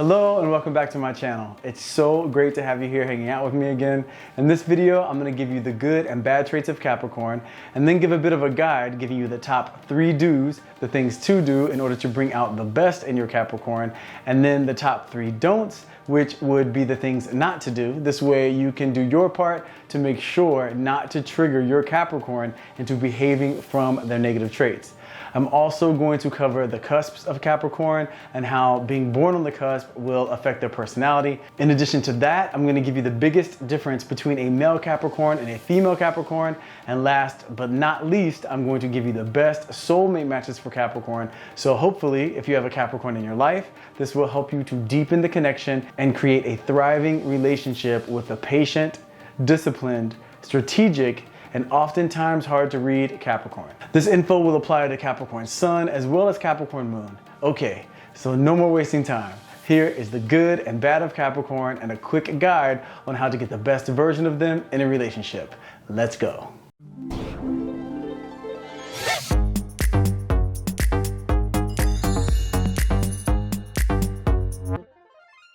Hello and welcome back to my channel. It's so great to have you here hanging out with me again. In this video, I'm going to give you the good and bad traits of Capricorn and then give a bit of a guide giving you the top 3 do's, the things to do in order to bring out the best in your Capricorn, and then the top 3 don'ts, which would be the things not to do. This way you can do your part to make sure not to trigger your Capricorn into behaving from their negative traits. I'm also going to cover the cusps of Capricorn and how being born on the cusp will affect their personality. In addition to that, I'm going to give you the biggest difference between a male Capricorn and a female Capricorn. And last but not least, I'm going to give you the best soulmate matches for Capricorn. So hopefully, if you have a Capricorn in your life, this will help you to deepen the connection and create a thriving relationship with a patient, disciplined, strategic, and oftentimes hard to read Capricorn. This info will apply to Capricorn Sun as well as Capricorn Moon. Okay, so no more wasting time. Here is the good and bad of Capricorn and a quick guide on how to get the best version of them in a relationship. Let's go.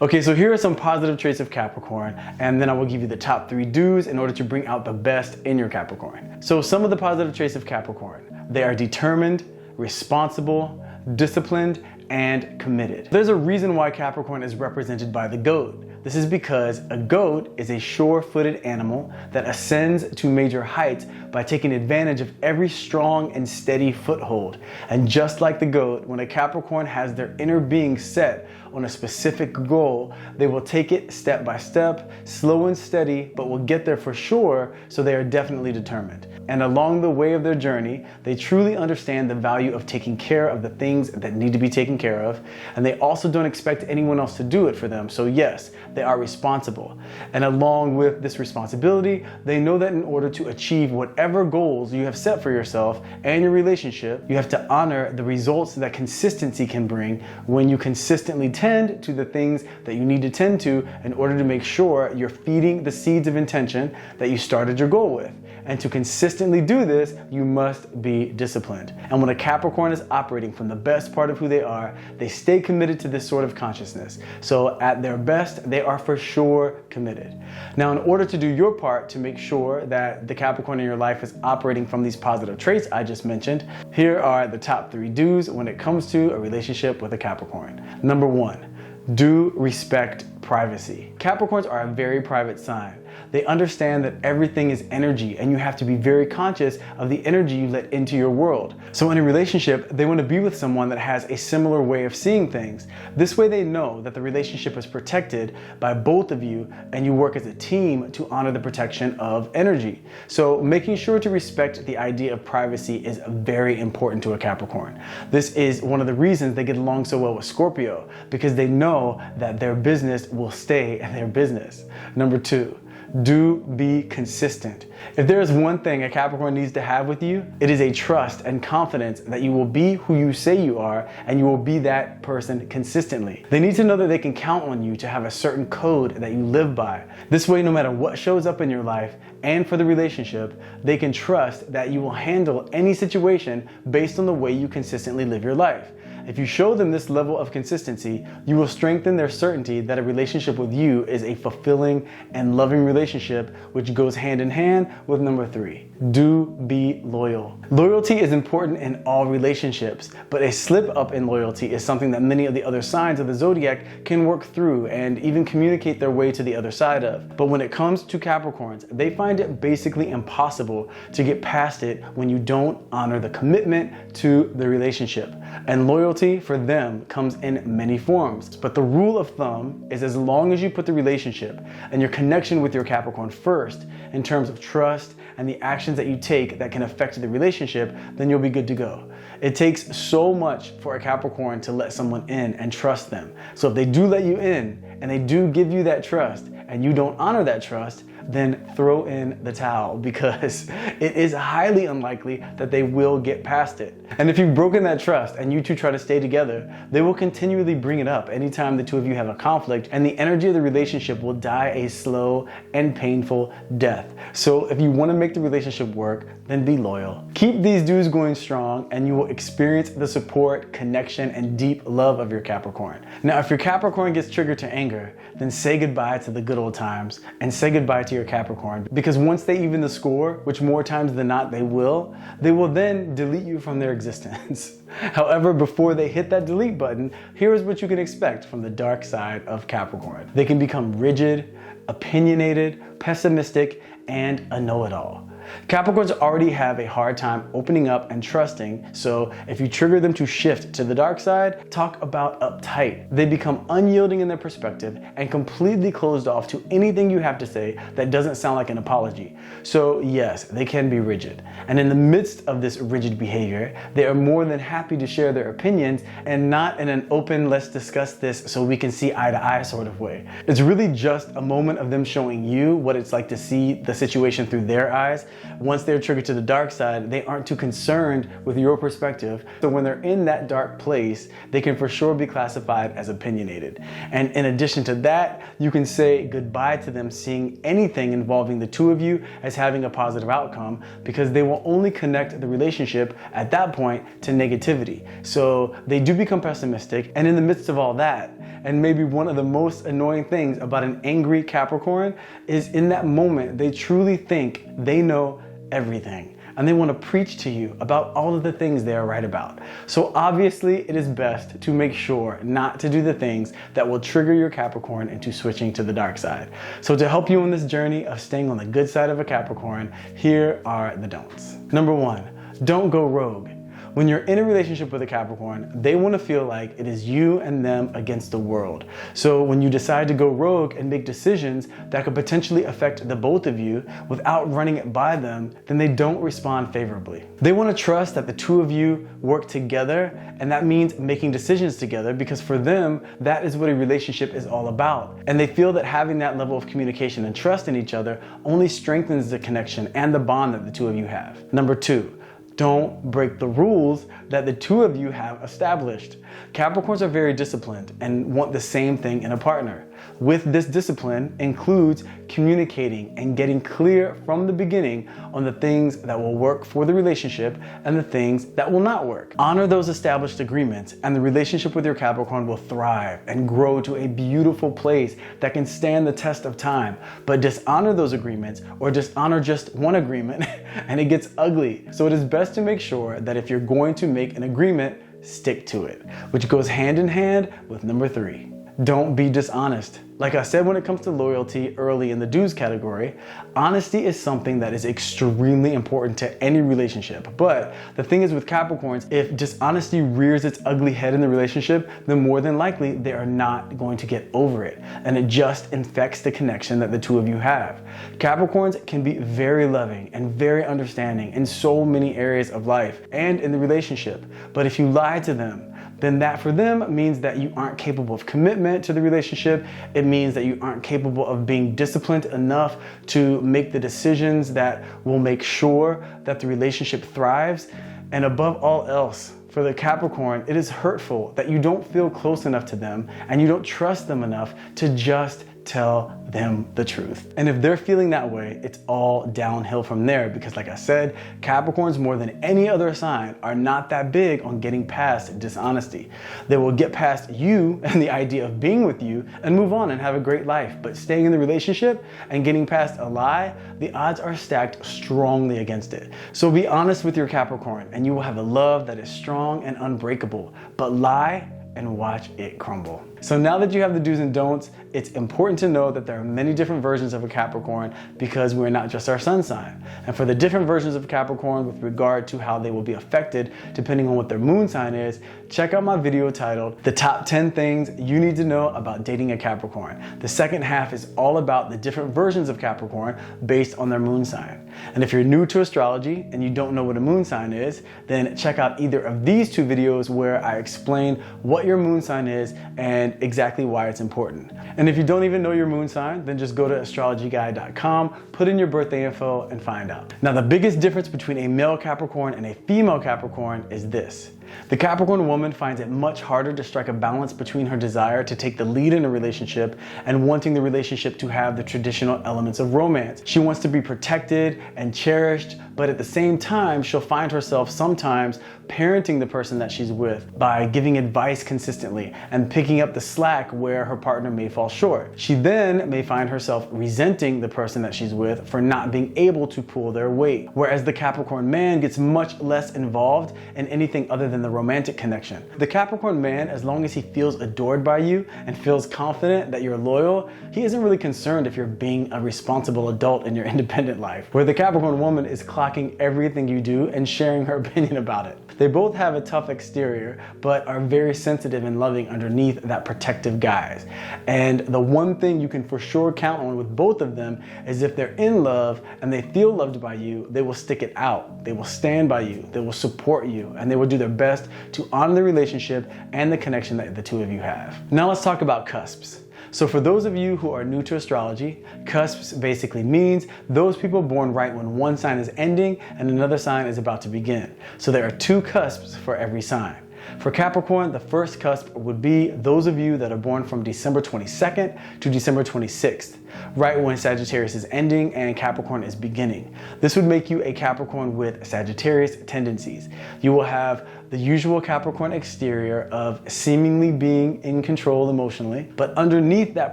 Okay, so here are some positive traits of Capricorn, and then I will give you the top 3 do's in order to bring out the best in your Capricorn. So some of the positive traits of Capricorn: they are determined, responsible, disciplined, and committed. There's a reason why Capricorn is represented by the goat. This is because a goat is a sure-footed animal that ascends to major heights by taking advantage of every strong and steady foothold. And just like the goat, when a Capricorn has their inner being set on a specific goal, they will take it step by step, slow and steady, but will get there for sure, so they are definitely determined. And along the way of their journey, they truly understand the value of taking care of the things that need to be taken care of, and they also don't expect anyone else to do it for them. So yes, they are responsible. And along with this responsibility, they know that in order to achieve whatever goals you have set for yourself and your relationship, you have to honor the results that consistency can bring when you consistently tend to the things that you need to tend to in order to make sure you're feeding the seeds of intention that you started your goal with. And to consistently do this, you must be disciplined. And when a Capricorn is operating from the best part of who they are, they stay committed to this sort of consciousness. So at their best, they are for sure committed. Now, in order to do your part to make sure that the Capricorn in your life is operating from these positive traits I just mentioned, here are the top 3 do's when it comes to a relationship with a Capricorn. Number 1, do respect privacy. Capricorns are a very private sign. They understand that everything is energy and you have to be very conscious of the energy you let into your world. So in a relationship, they want to be with someone that has a similar way of seeing things. This way they know that the relationship is protected by both of you and you work as a team to honor the protection of energy. So making sure to respect the idea of privacy is very important to a Capricorn. This is one of the reasons they get along so well with Scorpio, because they know that their business will stay their business. Number 2, do be consistent. If there is one thing a Capricorn needs to have with you, it is a trust and confidence that you will be who you say you are and you will be that person consistently. They need to know that they can count on you to have a certain code that you live by. This way, no matter what shows up in your life and for the relationship, they can trust that you will handle any situation based on the way you consistently live your life. If you show them this level of consistency, you will strengthen their certainty that a relationship with you is a fulfilling and loving relationship, which goes hand in hand with number 3. Do be loyal. Loyalty is important in all relationships, but a slip up in loyalty is something that many of the other signs of the zodiac can work through and even communicate their way to the other side of. But when it comes to Capricorns, they find it basically impossible to get past it when you don't honor the commitment to the relationship. And loyalty for them comes in many forms. But the rule of thumb is, as long as you put the relationship and your connection with your Capricorn first in terms of trust and the actions that you take that can affect the relationship, then you'll be good to go. It takes so much for a Capricorn to let someone in and trust them. So if they do let you in and they do give you that trust and you don't honor that trust, then throw in the towel, because it is highly unlikely that they will get past it. And if you've broken that trust and you two try to stay together, they will continually bring it up anytime the two of you have a conflict, and the energy of the relationship will die a slow and painful death. So if you want to make the relationship work, then be loyal. Keep these dudes going strong, and you will experience the support, connection, and deep love of your Capricorn. Now, if your Capricorn gets triggered to anger, then say goodbye to the good old times and say goodbye to your Capricorn, because once they even the score, which more times than not they will then delete you from their existence. However, before they hit that delete button, here is what you can expect from the dark side of Capricorn. They can become rigid, opinionated, pessimistic, and a know-it-all. Capricorns already have a hard time opening up and trusting, so if you trigger them to shift to the dark side, talk about uptight. They become unyielding in their perspective and completely closed off to anything you have to say that doesn't sound like an apology. So yes, they can be rigid. And in the midst of this rigid behavior, they are more than happy to share their opinions, and not in an open, let's discuss this so we can see eye to eye sort of way. It's really just a moment of them showing you what it's like to see the situation through their eyes. Once they're triggered to the dark side, they aren't too concerned with your perspective. So when they're in that dark place, they can for sure be classified as opinionated. And in addition to that, you can say goodbye to them seeing anything involving the two of you as having a positive outcome, because they will only connect the relationship at that point to negativity. So they do become pessimistic, and in the midst of all that, and maybe one of the most annoying things about an angry Capricorn is in that moment, they truly think they know everything, and they want to preach to you about all of the things they are right about. So obviously, it is best to make sure not to do the things that will trigger your Capricorn into switching to the dark side. So to help you on this journey of staying on the good side of a Capricorn, here are the don'ts. Number 1, don't go rogue. When you're in a relationship with a Capricorn, they want to feel like it is you and them against the world. So when you decide to go rogue and make decisions that could potentially affect the both of you without running it by them, then they don't respond favorably. They want to trust that the two of you work together, and that means making decisions together, because for them, that is what a relationship is all about. And they feel that having that level of communication and trust in each other only strengthens the connection and the bond that the two of you have. Number 2, don't break the rules that the two of you have established. Capricorns are very disciplined and want the same thing in a partner. With this discipline includes communicating and getting clear from the beginning on the things that will work for the relationship and the things that will not work. Honor those established agreements, and the relationship with your Capricorn will thrive and grow to a beautiful place that can stand the test of time. But dishonor those agreements, or dishonor just one agreement, and it gets ugly. So it is best to make sure that if you're going to make an agreement, stick to it, which goes hand in hand with number 3. Don't be dishonest. Like I said, when it comes to loyalty early in the do's category, honesty is something that is extremely important to any relationship. But the thing is with Capricorns, if dishonesty rears its ugly head in the relationship, then more than likely they are not going to get over it. And it just infects the connection that the two of you have. Capricorns can be very loving and very understanding in so many areas of life and in the relationship. But if you lie to them, then that for them means that you aren't capable of commitment to the relationship. It means that you aren't capable of being disciplined enough to make the decisions that will make sure that the relationship thrives. And above all else, for the Capricorn, it is hurtful that you don't feel close enough to them and you don't trust them enough to just tell them the truth. And if they're feeling that way, it's all downhill from there, because like I said, Capricorns more than any other sign are not that big on getting past dishonesty. They will get past you and the idea of being with you and move on and have a great life. But staying in the relationship and getting past a lie, the odds are stacked strongly against it. So be honest with your Capricorn and you will have a love that is strong and unbreakable. But lie and watch it crumble. So now that you have the do's and don'ts, it's important to know that there are many different versions of a Capricorn, because we're not just our sun sign. And for the different versions of Capricorn with regard to how they will be affected depending on what their moon sign is, check out my video titled The Top 10 Things You Need to Know About Dating a Capricorn. The second half is all about the different versions of Capricorn based on their moon sign. And if you're new to astrology and you don't know what a moon sign is, then check out either of these two videos where I explain what your moon sign is and and exactly why it's important. And if you don't even know your moon sign, then just go to astrologyguide.com, put in your birthday info, and find out. Now, the biggest difference between a male Capricorn and a female Capricorn is this. The Capricorn woman finds it much harder to strike a balance between her desire to take the lead in a relationship and wanting the relationship to have the traditional elements of romance. She wants to be protected and cherished, but at the same time, she'll find herself sometimes parenting the person that she's with by giving advice consistently and picking up the slack where her partner may fall short. She then may find herself resenting the person that she's with for not being able to pull their weight, whereas the Capricorn man gets much less involved in anything other than the romantic connection. The Capricorn man, as long as he feels adored by you and feels confident that you're loyal, he isn't really concerned if you're being a responsible adult in your independent life, where the Capricorn woman is clocking everything you do and sharing her opinion about it. They both have a tough exterior, but are very sensitive and loving underneath that protective guise. And the one thing you can for sure count on with both of them is if they're in love and they feel loved by you, they will stick it out. They will stand by you, they will support you, and they will do their best to honor the relationship and the connection that the two of you have. Now let's talk about cusps. So for those of you who are new to astrology, cusps basically means those people born right when one sign is ending and another sign is about to begin. So there are two cusps for every sign. For Capricorn, the first cusp would be those of you that are born from December 22nd to December 26th, right when Sagittarius is ending and Capricorn is beginning. This would make you a Capricorn with Sagittarius tendencies. You will have the usual Capricorn exterior of seemingly being in control emotionally, but underneath that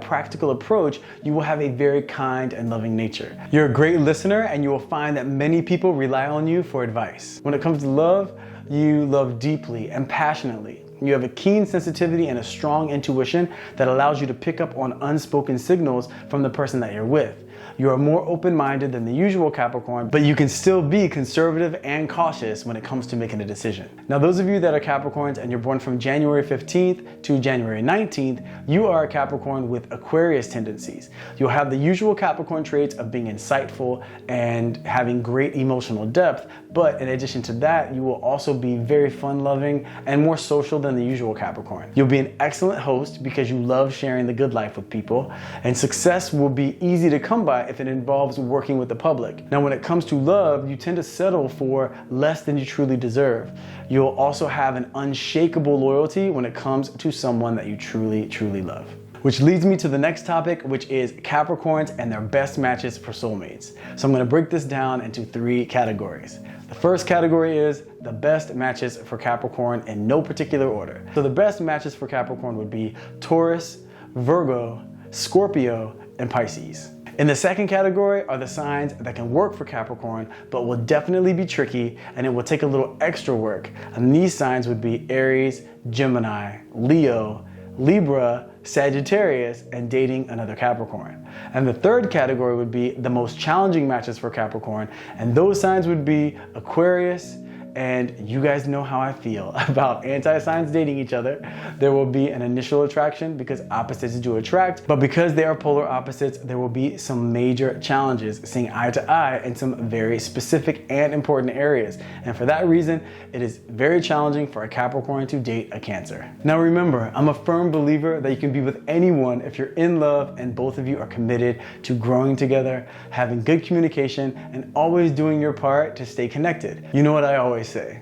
practical approach, you will have a very kind and loving nature. You're a great listener and you will find that many people rely on you for advice. When it comes to love, you love deeply and passionately. You have a keen sensitivity and a strong intuition that allows you to pick up on unspoken signals from the person that you're with. You are more open-minded than the usual Capricorn, but you can still be conservative and cautious when it comes to making a decision. Now, those of you that are Capricorns and you're born from January 15th to January 19th, you are a Capricorn with Aquarius tendencies. You'll have the usual Capricorn traits of being insightful and having great emotional depth, but in addition to that, you will also be very fun-loving and more social than the usual Capricorn. You'll be an excellent host because you love sharing the good life with people, and success will be easy to come by if it involves working with the public. Now, when it comes to love, you tend to settle for less than you truly deserve. You'll also have an unshakable loyalty when it comes to someone that you truly, truly love. Which leads me to the next topic, which is Capricorns and their best matches for soulmates. So I'm going to break this down into three categories. The first category is the best matches for Capricorn in no particular order. So the best matches for Capricorn would be Taurus, Virgo, Scorpio, and Pisces. In the second category are the signs that can work for Capricorn, but will definitely be tricky and it will take a little extra work. And these signs would be Aries, Gemini, Leo, Libra, Sagittarius, and dating another Capricorn. And the third category would be the most challenging matches for Capricorn, and those signs would be Aquarius, and you guys know how I feel about anti-signs dating each other. There will be an initial attraction because opposites do attract, but because they are polar opposites, there will be some major challenges seeing eye to eye in some very specific and important areas. And for that reason, it is very challenging for a Capricorn to date a Cancer. Now remember, I'm a firm believer that you can be with anyone if you're in love and both of you are committed to growing together, having good communication, and always doing your part to stay connected. You know what I always say,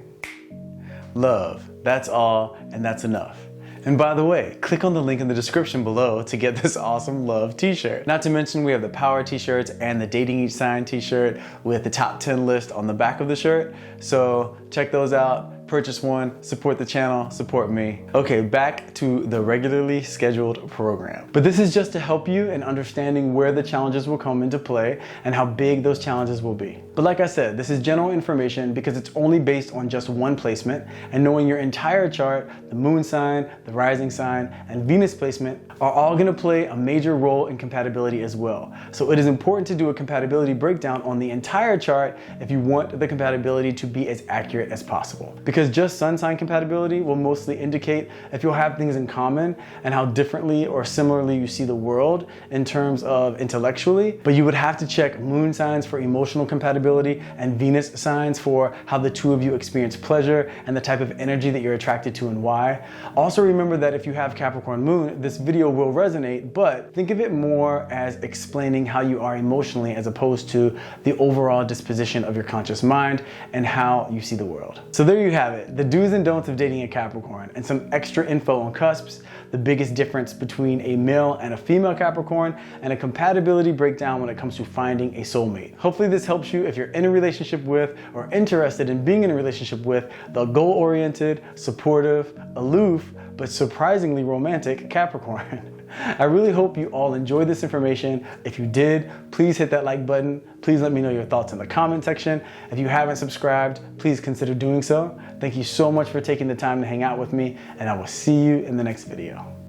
love, that's all and that's enough. And by the way, click on the link in the description below to get this awesome love t-shirt. Not to mention we have the power t-shirts and the dating each sign t-shirt with the top 10 list on the back of the shirt. So check those out. Purchase one, support the channel, support me. Okay, back to the regularly scheduled program. But this is just to help you in understanding where the challenges will come into play and how big those challenges will be. But like I said, this is general information because it's only based on just one placement, and knowing your entire chart, the moon sign, the rising sign, and Venus placement are all gonna play a major role in compatibility as well. So it is important to do a compatibility breakdown on the entire chart if you want the compatibility to be as accurate as possible. Because because just sun sign compatibility will mostly indicate if you'll have things in common and how differently or similarly you see the world in terms of intellectually, but you would have to check moon signs for emotional compatibility and Venus signs for how the two of you experience pleasure and the type of energy that you're attracted to and why. Also remember that if you have Capricorn moon, this video will resonate, but think of it more as explaining how you are emotionally as opposed to the overall disposition of your conscious mind and how you see the world. So there you have it, the do's and don'ts of dating a Capricorn, and some extra info on cusps, the biggest difference between a male and a female Capricorn, and a compatibility breakdown when it comes to finding a soulmate. Hopefully this helps you if you're in a relationship with or interested in being in a relationship with the goal-oriented, supportive, aloof, but surprisingly romantic Capricorn. I really hope you all enjoyed this information. If you did, please hit that like button. Please let me know your thoughts in the comment section. If you haven't subscribed, please consider doing so. Thank you so much for taking the time to hang out with me, and I will see you in the next video.